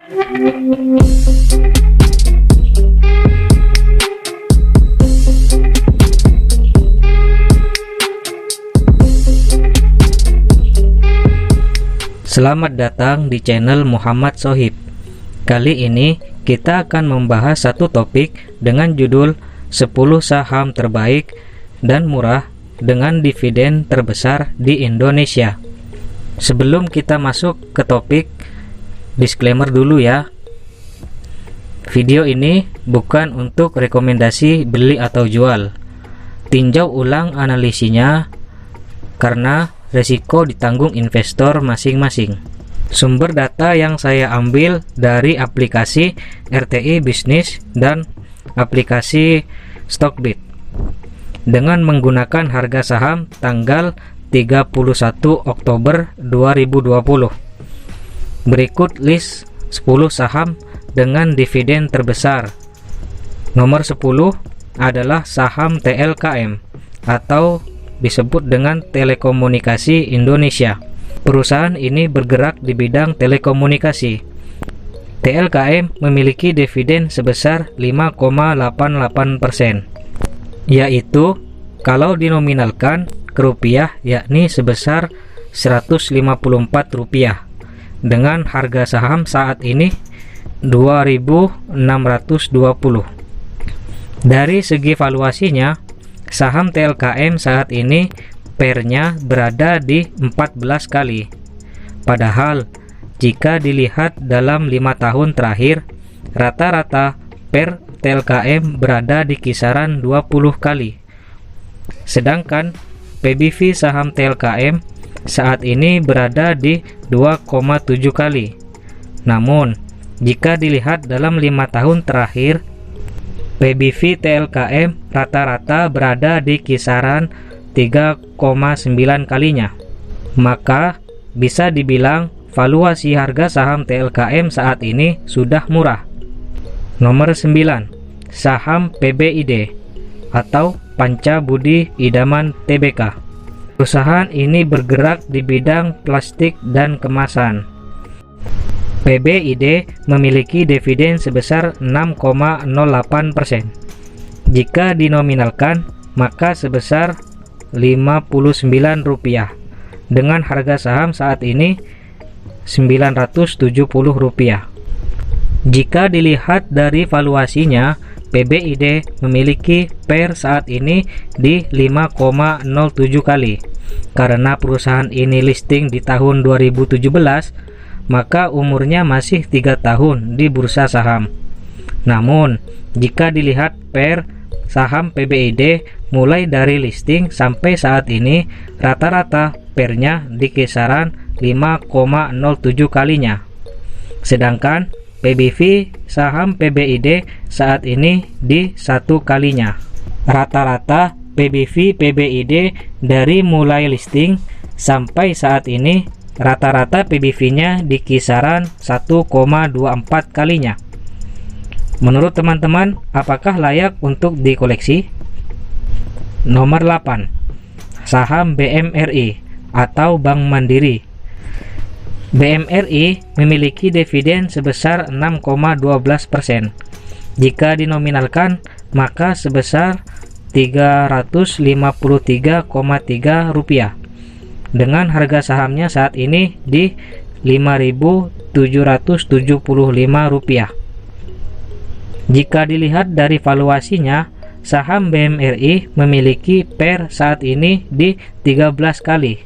Selamat datang di channel Muhammad Sohib. Kali ini kita akan membahas satu topik dengan judul 10 saham terbaik dan murah dengan dividen terbesar di Indonesia. Sebelum kita masuk ke topik, disclaimer dulu ya. Video ini bukan untuk rekomendasi beli atau jual. Tinjau ulang analisinya karena resiko ditanggung investor masing-masing. Sumber data yang saya ambil dari aplikasi RTI Bisnis dan aplikasi Stockbit dengan menggunakan harga saham tanggal 31 Oktober 2020. Berikut list 10 saham dengan dividen terbesar. Nomor 10 adalah saham TLKM atau disebut dengan Telekomunikasi Indonesia. Perusahaan ini bergerak di bidang telekomunikasi. TLKM memiliki dividen sebesar 5,88%, yaitu kalau dinominalkan ke rupiah yakni sebesar Rp154 dengan harga saham saat ini Rp2.620. Dari segi valuasinya, saham TLKM saat ini PER-nya berada di 14 kali. Padahal jika dilihat dalam 5 tahun terakhir, rata-rata PER TLKM berada di kisaran 20 kali. Sedangkan PBV saham TLKM saat ini berada di 2,7 kali. Namun, jika dilihat dalam 5 tahun terakhir, PBV TLKM rata-rata berada di kisaran 3,9 kalinya. Maka bisa dibilang valuasi harga saham TLKM saat ini sudah murah. Nomor 9, saham PBID atau Panca Budi Idaman Tbk. Perusahaan ini bergerak di bidang plastik dan kemasan. PBID memiliki dividen sebesar 6,08%. Jika dinominalkan, maka sebesar Rp59 dengan harga saham saat ini Rp970. Jika dilihat dari valuasinya, PBID memiliki PER saat ini di 5,07 kali. Karena perusahaan ini listing di tahun 2017, maka umurnya masih 3 tahun di bursa saham. Namun, jika dilihat PER saham PBID mulai dari listing sampai saat ini, rata-rata PER-nya di kisaran 5,07 kalinya. Sedangkan PBV saham PBID saat ini di 1 kalinya. Rata-rata PBV PBID dari mulai listing sampai saat ini, rata-rata PBV-nya di kisaran 1,24 kalinya. Menurut teman-teman, apakah layak untuk dikoleksi? Nomor 8, saham BMRI atau Bank Mandiri. BMRI memiliki dividen sebesar 6,12%. Jika dinominalkan, maka sebesar Rp353,3 dengan harga sahamnya saat ini di Rp5.775. Jika dilihat dari valuasinya, saham BMRI memiliki PER saat ini di 13 kali.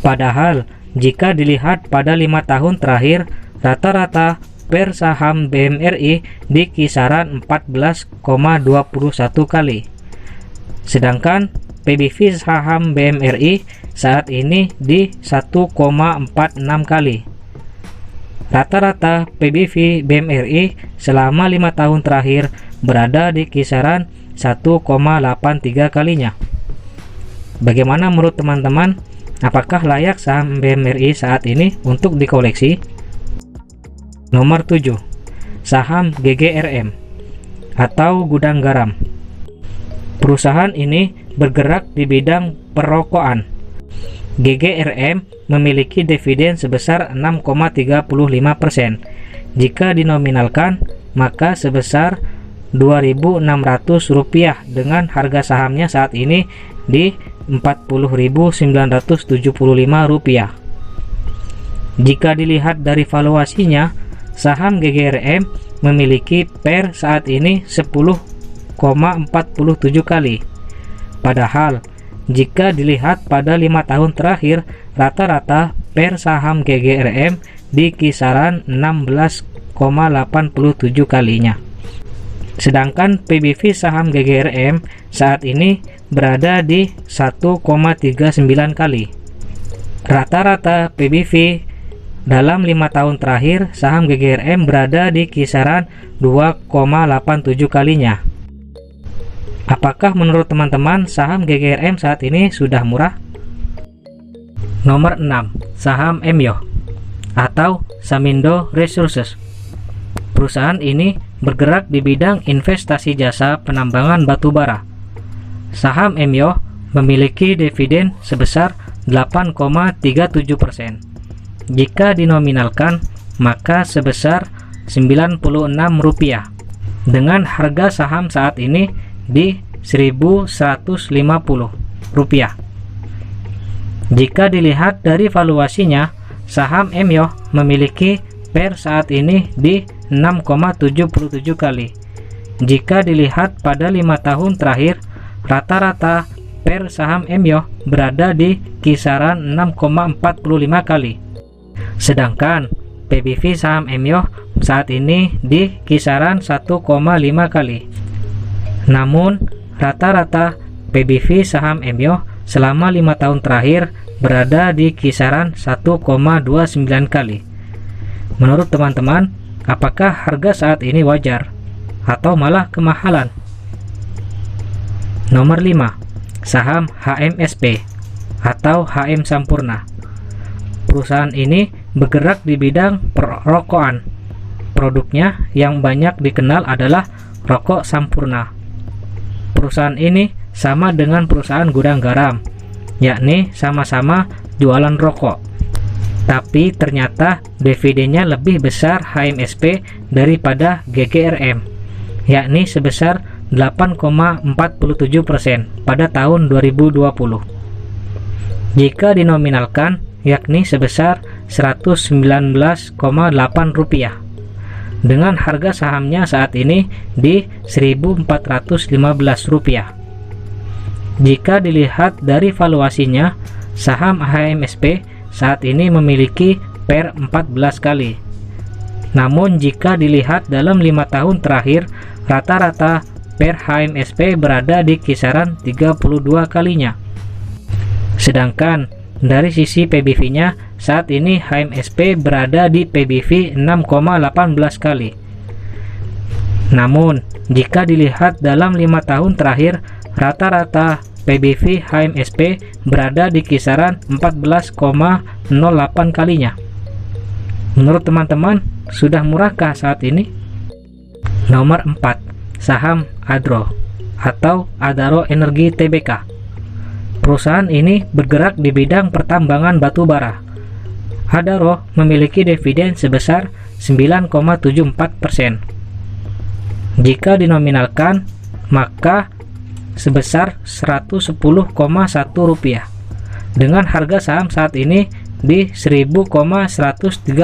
Padahal jika dilihat pada 5 tahun terakhir, rata-rata PER saham BMRI di kisaran 14,21 kali. Sedangkan PBV saham BMRI saat ini di 1,46 kali. Rata-rata PBV BMRI selama 5 tahun terakhir berada di kisaran 1,83 kalinya. Bagaimana menurut teman-teman? Apakah layak saham BMRI saat ini untuk dikoleksi? Nomor 7, saham GGRM atau Gudang Garam. Perusahaan ini bergerak di bidang perrokokan. GGRM memiliki dividen sebesar 6,35%. Jika dinominalkan, maka sebesar Rp2.600 dengan harga sahamnya saat ini di Rp40.975. Jika dilihat dari valuasinya, saham GGRM memiliki PER saat ini 10,47 kali. Padahal, jika dilihat pada 5 tahun terakhir, rata-rata PER saham GGRM di kisaran 16,87 kalinya. Sedangkan PBV saham GGRM saat ini berada di 1,39 kali. Rata-rata PBV dalam 5 tahun terakhir, saham GGRM berada di kisaran 2,87 kalinya. Apakah menurut teman-teman saham GGRM saat ini sudah murah? Nomor 6, saham Emyo atau Samindo Resources. Perusahaan ini bergerak di bidang investasi jasa penambangan batu bara. Saham Emyo memiliki dividen sebesar 8,37%. Jika dinominalkan, maka sebesar Rp96 dengan harga saham saat ini di Rp1.150. Jika dilihat dari valuasinya, saham Emyo memiliki PER saat ini di 6,77 kali. Jika dilihat pada 5 tahun terakhir, rata-rata PER saham Emyo berada di kisaran 6,45 kali. Sedangkan PBV saham Emyo saat ini di kisaran 1,5 kali. Namun, rata-rata PBV saham Emyo selama 5 tahun terakhir berada di kisaran 1,29 kali. Menurut teman-teman, apakah harga saat ini wajar atau malah kemahalan? Nomor 5, saham HMSP atau HM Sampurna. Perusahaan ini bergerak di bidang perrokokan. Produknya yang banyak dikenal adalah rokok Sampurna. Perusahaan ini sama dengan perusahaan gudang garam, yakni sama-sama jualan rokok. Tapi ternyata dividennya lebih besar HMSP daripada GGRM, yakni sebesar 8,47% pada tahun 2020. Jika dinominalkan, yakni sebesar Rp119,8 dengan harga sahamnya saat ini di Rp1.415. Jika dilihat dari valuasinya, saham HMSP saat ini memiliki PER 14 kali. Namun jika dilihat dalam 5 tahun terakhir, rata-rata PER HMSP berada di kisaran 32 kalinya. Sedangkan dari sisi PBV-nya, saat ini HMSP berada di PBV 6,18 kali. Namun, jika dilihat dalam 5 tahun terakhir, rata-rata PBV HMSP berada di kisaran 14,08 kalinya. Menurut teman-teman, sudah murahkah saat ini? Nomor 4, saham Adro atau Adaro Energi Tbk. Perusahaan ini bergerak di bidang pertambangan batu bara. Adaro memiliki dividen sebesar 9,74%. Jika dinominalkan, maka sebesar Rp110,1 dengan harga saham saat ini di Rp1.135.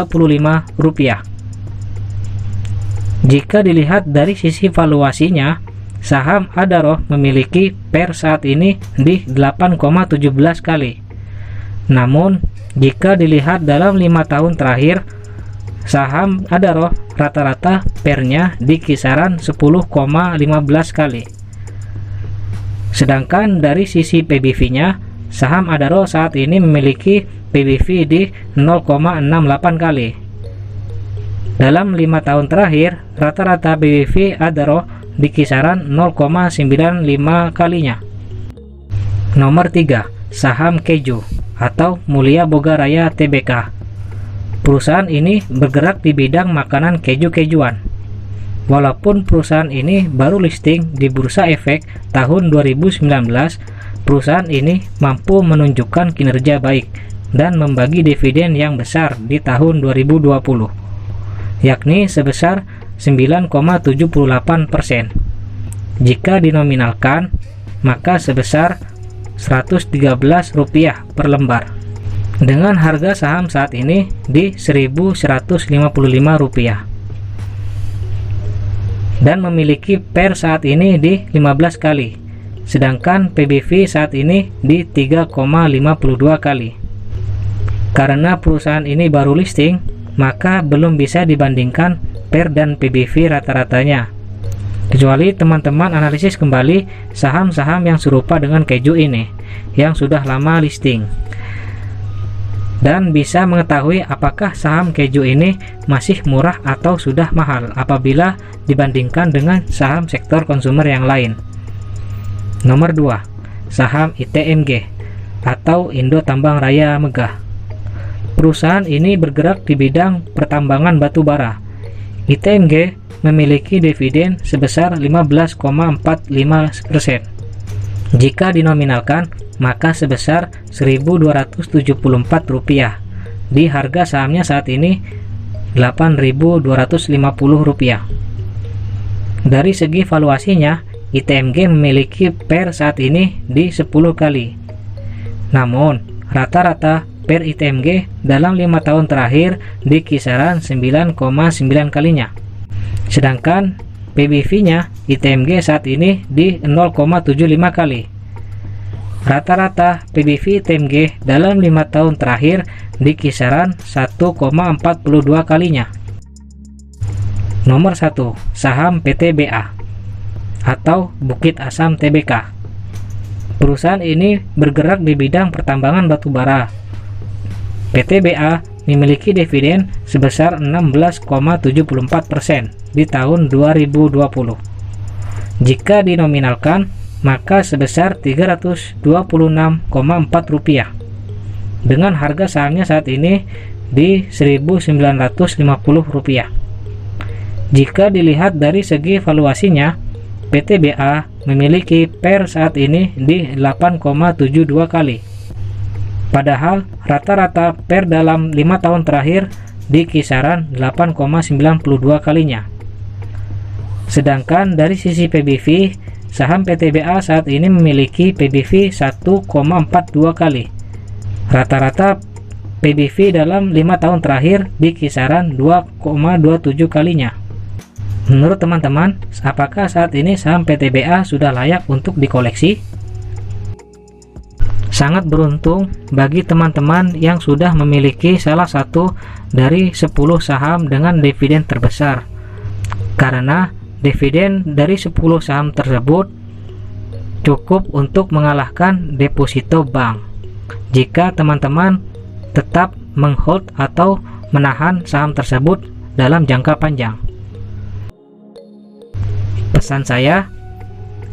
Jika dilihat dari sisi valuasinya, saham Adaro memiliki PER saat ini di 8,17 kali. Namun, jika dilihat dalam 5 tahun terakhir, saham Adaro rata-rata PER-nya di kisaran 10,15 kali. Sedangkan dari sisi PBV-nya, saham Adaro saat ini memiliki PBV di 0,68 kali. Dalam 5 tahun terakhir, rata-rata PBV Adaro di kisaran 0,95 kalinya. Nomor 3, saham Keju atau Mulia Boga Raya Tbk. Perusahaan ini bergerak di bidang makanan keju-kejuan. Walaupun perusahaan ini baru listing di Bursa Efek tahun 2019, perusahaan ini mampu menunjukkan kinerja baik dan membagi dividen yang besar di tahun 2020. yakni sebesar 9,78%. Jika dinominalkan, maka sebesar Rp113 per lembar. Dengan harga saham saat ini di Rp1.155 dan memiliki PER saat ini di 15 kali, sedangkan PBV saat ini di 3,52 kali. Karena perusahaan ini baru listing, maka belum bisa dibandingkan PER dan PBV rata-ratanya, kecuali teman-teman analisis kembali saham-saham yang serupa dengan keju ini yang sudah lama listing, dan bisa mengetahui apakah saham keju ini masih murah atau sudah mahal apabila dibandingkan dengan saham sektor konsumer yang lain. Nomor 2, saham ITMG atau Indo Tambang Raya Megah. Perusahaan ini bergerak di bidang pertambangan batu bara. ITMG memiliki dividen sebesar 15,45%. Jika dinominalkan, maka sebesar Rp1.274 di harga sahamnya saat ini Rp8.250. Dari segi valuasinya, ITMG memiliki PER saat ini di 10 kali. Namun, rata-rata PER ITMG dalam 5 tahun terakhir di kisaran 9,9 kalinya. Sedangkan PBV-nya ITMG saat ini di 0,75 kali. Rata-rata PBV ITMG dalam 5 tahun terakhir di kisaran 1,42 kalinya. Nomor 1, saham PTBA atau Bukit Asam Tbk. Perusahaan ini bergerak di bidang pertambangan batu bara. PTBA memiliki dividen sebesar 16,74% di tahun 2020. Jika dinominalkan, maka sebesar Rp326,4 dengan harga sahamnya saat ini di Rp1.950. Jika dilihat dari segi valuasinya, PTBA memiliki PER saat ini di 8,72 kali. Padahal rata-rata PER dalam 5 tahun terakhir di kisaran 8,92 kalinya. Sedangkan dari sisi PBV, saham PTBA saat ini memiliki PBV 1,42 kali. Rata-rata PBV dalam 5 tahun terakhir di kisaran 2,27 kalinya. Menurut teman-teman, apakah saat ini saham PTBA sudah layak untuk dikoleksi? Sangat beruntung bagi teman-teman yang sudah memiliki salah satu dari 10 saham dengan dividen terbesar, karena dividen dari 10 saham tersebut cukup untuk mengalahkan deposito bank jika teman-teman tetap menghold atau menahan saham tersebut dalam jangka panjang. Pesan saya,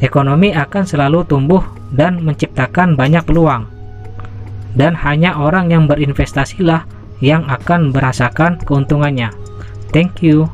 ekonomi akan selalu tumbuh dan menciptakan banyak peluang, dan hanya orang yang berinvestasilah yang akan merasakan keuntungannya. Thank you.